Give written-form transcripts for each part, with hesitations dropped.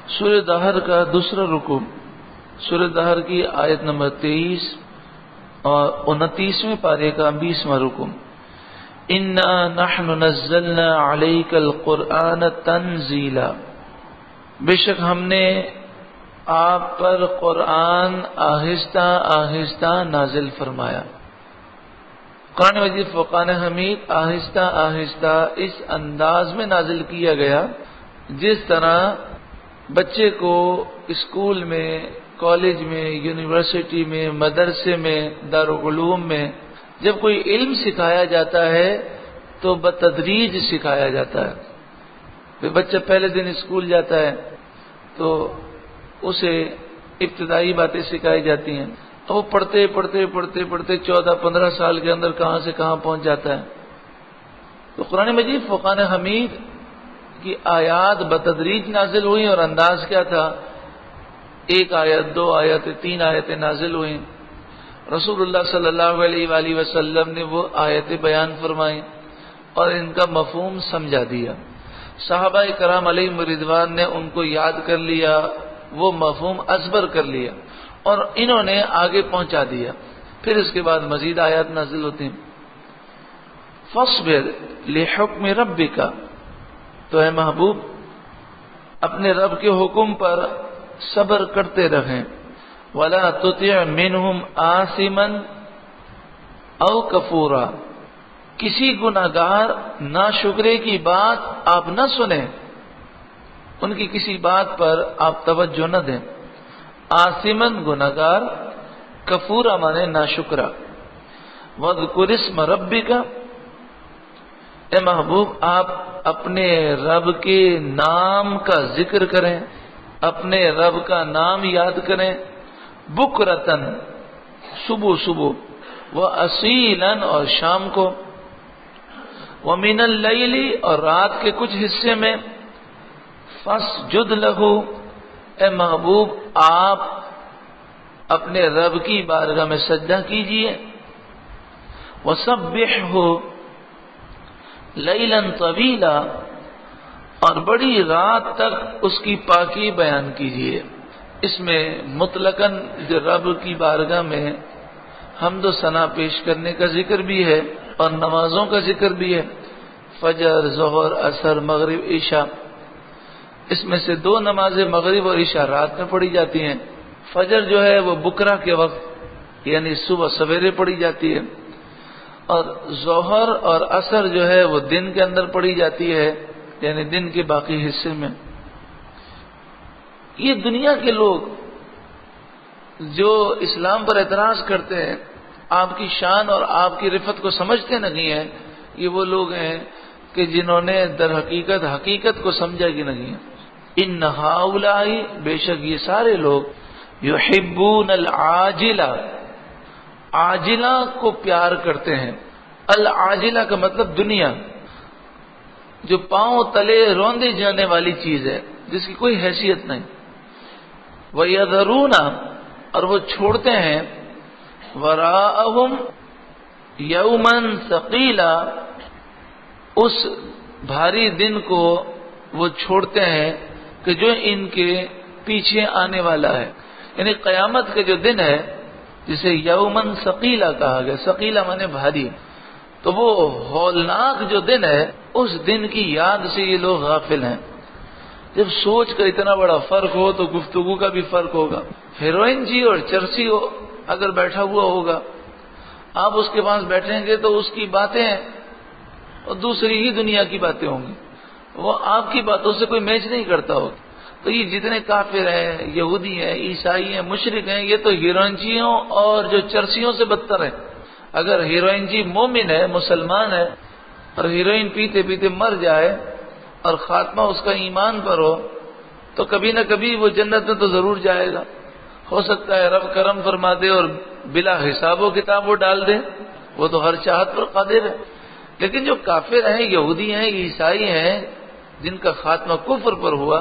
سورہ دہر کا دوسرا رکوع، سورہ دہر کی آیت نمبر 23 اور 29ویں پارے کا 20واں رکوع۔ انا نحن نزلنا علیک القرآن تنزیلا، بے شک ہم نے آپ پر قرآن آہستہ آہستہ نازل فرمایا۔ قرآن مجید فرقان حمید آہستہ آہستہ اس انداز میں نازل کیا گیا جس طرح بچے کو اسکول میں، کالج میں، یونیورسٹی میں، مدرسے میں، دارالعلوم میں جب کوئی علم سکھایا جاتا ہے تو بتدریج سکھایا جاتا ہے۔ پھر بچہ پہلے دن اسکول جاتا ہے تو اسے ابتدائی باتیں سکھائی جاتی ہیں، تو وہ پڑھتے پڑھتے پڑھتے پڑھتے 14-15 سال کے اندر کہاں سے کہاں پہنچ جاتا ہے۔ تو قرآن مجید فرقان حمید کی آیات بتدریج نازل ہوئی، اور انداز کیا تھا؟ 1 آیت، 2 آیت، 3 آیتیں نازل ہوئیں۔ رسول اللہ صلی اللہ علیہ وآلہ وسلم نے وہ آیتیں بیان فرمائیں اور ان کا مفہوم سمجھا دیا۔ صحابہ کرام علیہم رضوان نے ان کو یاد کر لیا، وہ مفہوم ازبر کر لیا اور انہوں نے آگے پہنچا دیا۔ پھر اس کے بعد مزید آیات نازل ہوتی ہیں۔ فاصبر لحکم ربک، تو اے محبوب اپنے رب کے حکم پر صبر کرتے رہیں۔ ولا تطع منہم آثما او کفورا، کسی گناہگار ناشکرے کی بات آپ نہ سنیں، ان کی کسی بات پر آپ توجہ نہ دیں۔ آثمن گناہگار، کفورا مانے ناشکرا۔ واذکر اسم ربک، اے محبوب آپ اپنے رب کے نام کا ذکر کریں، اپنے رب کا نام یاد کریں۔ بکرتن، صبح صبح، واسیلن، اور شام کو، ومن اللیل، اور رات کے کچھ حصے میں۔ فاسجد لہ، اے محبوب آپ اپنے رب کی بارگاہ میں سجدہ کیجئے۔ وسبحہ لیلا طویلا، اور بڑی رات تک اس کی پاکی بیان کیجئے۔ اس میں مطلقاً جو رب کی بارگاہ میں حمد و ثنا پیش کرنے کا ذکر بھی ہے اور نمازوں کا ذکر بھی ہے، فجر، ظہر، عصر، مغرب، عشاء۔ اس میں سے 2 نمازیں مغرب اور عشاء رات میں پڑھی جاتی ہیں۔ فجر جو ہے وہ بکرا کے وقت یعنی صبح سویرے پڑھی جاتی ہے، اور ظہر اور عصر جو ہے وہ دن کے اندر پڑھی جاتی ہے یعنی دن کے باقی حصے میں۔ یہ دنیا کے لوگ جو اسلام پر اعتراض کرتے ہیں، آپ کی شان اور آپ کی رفت کو سمجھتے نہیں ہیں، یہ وہ لوگ ہیں کہ جنہوں نے در حقیقت کو سمجھا کہ نہیں ہے۔ ان ہؤلاء، بے شک یہ سارے لوگ، یحبون العاجلہ، عاجلہ کو پیار کرتے ہیں۔ العاجلہ کا مطلب دنیا، جو پاؤں تلے روندے جانے والی چیز ہے جس کی کوئی حیثیت نہیں۔ وَيَذَرُونَ، اور وہ چھوڑتے ہیں، وَرَاءَهُمْ يَوْمًا ثَقِيلًا، اس بھاری دن کو وہ چھوڑتے ہیں کہ جو ان کے پیچھے آنے والا ہے، یعنی قیامت کا جو دن ہے جسے یومن ثقیلا کہا گیا، ثقیلا مانے بھاری، تو وہ ہولناک جو دن ہے اس دن کی یاد سے یہ لوگ غافل ہیں۔ جب سوچ کا اتنا بڑا فرق ہو تو گفتگو کا بھی فرق ہوگا۔ ہیروئن جی اور چرسی ہو اگر بیٹھا ہوا ہوگا، آپ اس کے پاس بیٹھیں گے تو اس کی باتیں اور دوسری ہی دنیا کی باتیں ہوں گی، وہ آپ کی باتوں سے کوئی میچ نہیں کرتا ہوگا۔ تو یہ جتنے کافر ہیں، یہودی ہیں، عیسائی ہیں، مشرک ہیں، یہ تو ہیروئنجیوں اور جو چرسیوں سے بدتر ہیں۔ اگر ہیروئن جی مومن ہے، مسلمان ہے، اور ہیروئن پیتے پیتے مر جائے اور خاتمہ اس کا ایمان پر ہو تو کبھی نہ کبھی وہ جنت میں تو ضرور جائے گا۔ ہو سکتا ہے رب کرم فرما دے اور بلا حساب و کتاب وہ ڈال دے، وہ تو ہر چاہت پر قادر ہے۔ لیکن جو کافر ہیں، یہودی ہیں، عیسائی ہیں، جن کا خاتمہ کفر پر ہوا،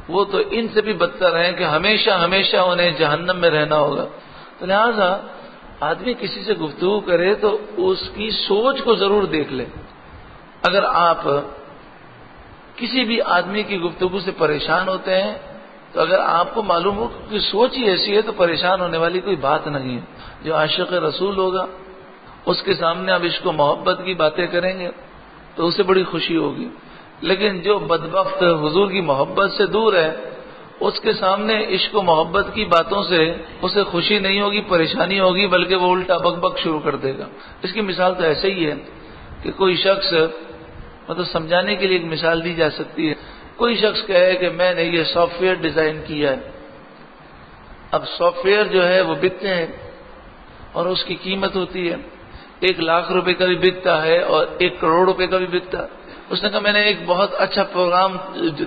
وہ تو ان سے بھی بدتر ہیں کہ ہمیشہ ہمیشہ انہیں جہنم میں رہنا ہوگا۔ تو لہذا آدمی کسی سے گفتگو کرے تو اس کی سوچ کو ضرور دیکھ لے۔ اگر آپ کسی بھی آدمی کی گفتگو سے پریشان ہوتے ہیں تو اگر آپ کو معلوم ہو کہ سوچ ہی ایسی ہے تو پریشان ہونے والی کوئی بات نہیں ہے. جو عاشق رسول ہوگا اس کے سامنے آپ عشق و محبت کی باتیں کریں گے تو اسے بڑی خوشی ہوگی. لیکن جو بدبخت حضور کی محبت سے دور ہے اس کے سامنے عشق و محبت کی باتوں سے اسے خوشی نہیں ہوگی، پریشانی ہوگی، بلکہ وہ الٹا بک بک شروع کر دے گا. اس کی مثال تو ایسے ہی ہے کہ کوئی شخص، مطلب سمجھانے کے لیے ایک مثال دی جا سکتی ہے. کوئی شخص کہے کہ میں نے یہ سافٹ ویئر ڈیزائن کیا ہے. اب سافٹ ویئر جو ہے وہ بکتے ہیں اور اس کی قیمت ہوتی ہے، 1,00,000 روپے کا بھی بکتا ہے اور 1 کروڑ روپے کا بھی بکتا ہے. اس نے کہا میں نے ایک بہت اچھا پروگرام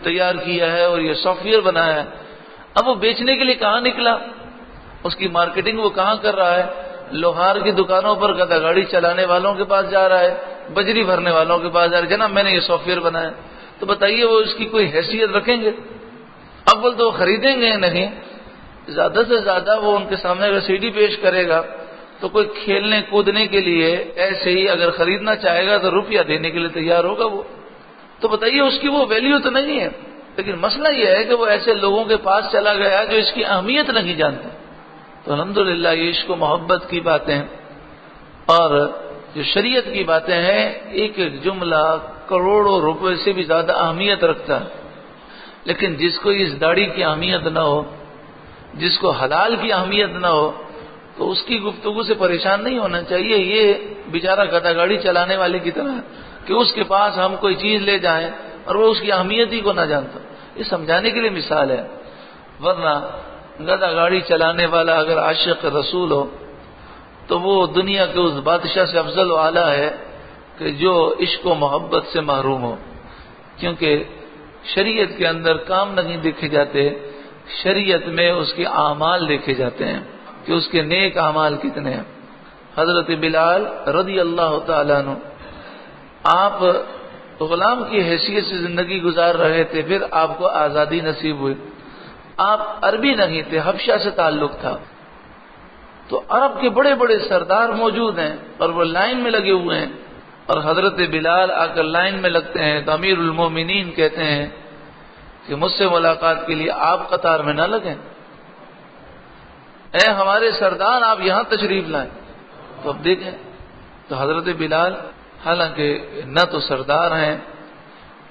تیار کیا ہے اور یہ سافٹ ویئر بنایا ہے. اب وہ بیچنے کے لیے کہاں نکلا؟ اس کی مارکیٹنگ وہ کہاں کر رہا ہے؟ لوہار کی دکانوں پر گدا گاڑی چلانے والوں کے پاس جا رہا ہے، بجری بھرنے والوں کے پاس جا رہا ہے، جناب میں نے یہ سافٹ ویئر بنایا. تو بتائیے وہ اس کی کوئی حیثیت رکھیں گے؟ اول تو وہ خریدیں گے نہیں، زیادہ سے زیادہ وہ ان کے سامنے اگر CD پیش کرے گا تو کوئی کھیلنے کودنے کے لیے ایسے ہی اگر خریدنا چاہے گا تو روپیہ دینے کے لیے تیار ہوگا وہ. تو بتائیے اس کی وہ ویلیو تو نہیں ہے. لیکن مسئلہ یہ ہے کہ وہ ایسے لوگوں کے پاس چلا گیا جو اس کی اہمیت نہیں جانتے. تو الحمدللہ یہ عشق و محبت کی باتیں اور جو شریعت کی باتیں ہیں، ایک ایک جملہ کروڑوں روپے سے بھی زیادہ اہمیت رکھتا ہے. لیکن جس کو اس داڑھی کی اہمیت نہ ہو، جس کو حلال کی اہمیت نہ ہو، تو اس کی گفتگو سے پریشان نہیں ہونا چاہیے. یہ بیچارہ گدا گاڑی چلانے والے کی طرح کہ اس کے پاس ہم کوئی چیز لے جائیں اور وہ اس کی اہمیت ہی کو نہ جانتا. یہ سمجھانے کے لیے مثال ہے. ورنہ گدا گاڑی چلانے والا اگر عاشق رسول ہو تو وہ دنیا کے اس بادشاہ سے افضل و اعلیٰ ہے کہ جو عشق و محبت سے محروم ہو. کیونکہ شریعت کے اندر کام نہیں دیکھے جاتے، شریعت میں اس کے اعمال دیکھے جاتے ہیں کہ اس کے نیک اعمال کتنے ہیں. حضرت بلال رضی اللہ تعالیٰ عنہ آپ غلام کی حیثیت سے زندگی گزار رہے تھے، پھر آپ کو آزادی نصیب ہوئی. آپ عربی نہیں تھے، حبشہ سے تعلق تھا. تو عرب کے بڑے بڑے سردار موجود ہیں اور وہ لائن میں لگے ہوئے ہیں، اور حضرت بلال آ کر لائن میں لگتے ہیں تو امیر المومنین کہتے ہیں کہ مجھ سے ملاقات کے لیے آپ قطار میں نہ لگیں، اے ہمارے سردار آپ یہاں تشریف لائیں. تو اب دیکھیں تو حضرت بلال حالانکہ نہ تو سردار ہیں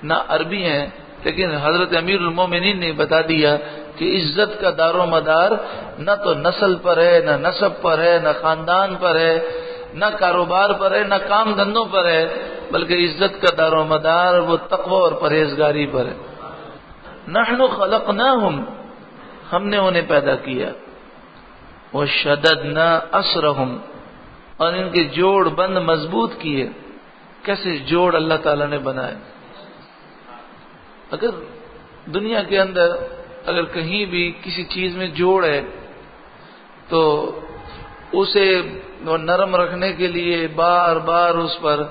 نہ عربی ہیں، لیکن حضرت امیر المومنین نے بتا دیا کہ عزت کا دار و مدار نہ تو نسل پر ہے، نہ نسب پر ہے، نہ خاندان پر ہے، نہ کاروبار پر ہے، نہ کام دھندوں پر ہے، بلکہ عزت کا دار و مدار وہ تقوی اور پرہیزگاری پر ہے. نحن خلقناہم، ہم نے انہیں پیدا کیا، وشددنا اسرہم، اور ان کے جوڑ بند مضبوط کیے. کیسے جوڑ اللہ تعالیٰ نے بنائے؟ اگر دنیا کے اندر اگر کہیں بھی کسی چیز میں جوڑ ہے تو اسے نرم رکھنے کے لیے بار بار اس پر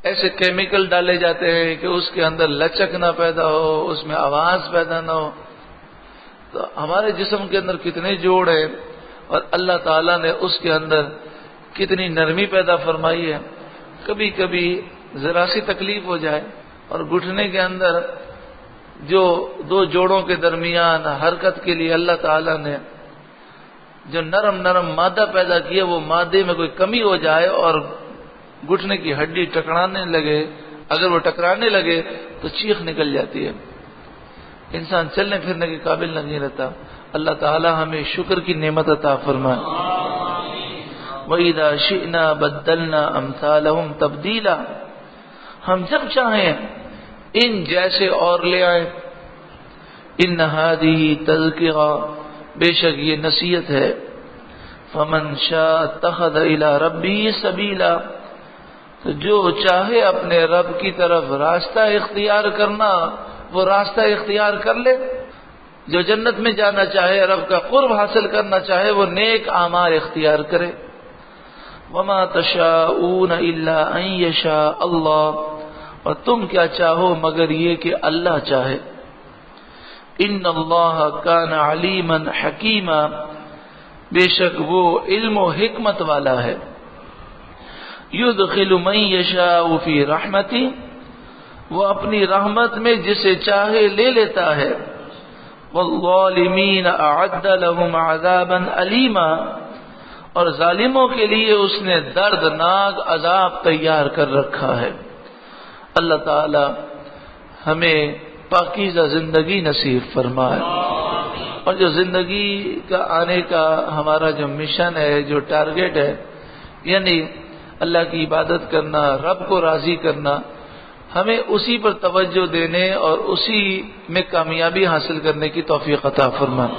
ایسے کیمیکل ڈالے جاتے ہیں کہ اس کے اندر لچک نہ پیدا ہو، اس میں آواز پیدا نہ ہو. تو ہمارے جسم کے اندر کتنے جوڑ ہیں اور اللہ تعالیٰ نے اس کے اندر کتنی نرمی پیدا فرمائی ہے. کبھی کبھی ذرا سی تکلیف ہو جائے اور گھٹنے کے اندر جو 2 جوڑوں کے درمیان حرکت کے لیے اللہ تعالیٰ نے جو نرم نرم مادہ پیدا کیا، وہ مادے میں کوئی کمی ہو جائے اور گھٹنے کی ہڈی ٹکرانے لگے، اگر وہ ٹکرانے لگے تو چیخ نکل جاتی ہے، انسان چلنے پھرنے کے قابل نہیں رہتا. اللہ تعالیٰ ہمیں شکر کی نعمت عطا فرمائے. وَإِذَا شِئْنَا بَدَّلْنَا أَمْثَالَهُمْ تَبْدِيلًا، ہم جب چاہیں ان جیسے اور لے آئیں. ان هذه تذکرہ، بے شک یہ نصیحت ہے. فمن شاء اتخذ الى ربه سبیلا، تو جو چاہے اپنے رب کی طرف راستہ اختیار کرنا وہ راستہ اختیار کر لے. جو جنت میں جانا چاہے، رب کا قرب حاصل کرنا چاہے، وہ نیک اعمال اختیار کرے. وما تشاءون الا ان یشاء اللہ، اور تم کیا چاہو مگر یہ کہ اللہ چاہے. ان اللہ کان علیما حکیما، بے شک وہ علم و حکمت والا ہے. یدخل من یشاء فی رحمتہ، وہ اپنی رحمت میں جسے چاہے لے لیتا ہے. والظالمین اعد لهم عذابا علیما، اور ظالموں کے لیے اس نے دردناک عذاب تیار کر رکھا ہے۔ اللہ تعالی ہمیں پاکیزہ زندگی نصیب فرمائے، اور جو زندگی کا آنے کا ہمارا جو مشن ہے، جو ٹارگٹ ہے، یعنی اللہ کی عبادت کرنا، رب کو راضی کرنا، ہمیں اسی پر توجہ دینے اور اسی میں کامیابی حاصل کرنے کی توفیق عطا فرمائے۔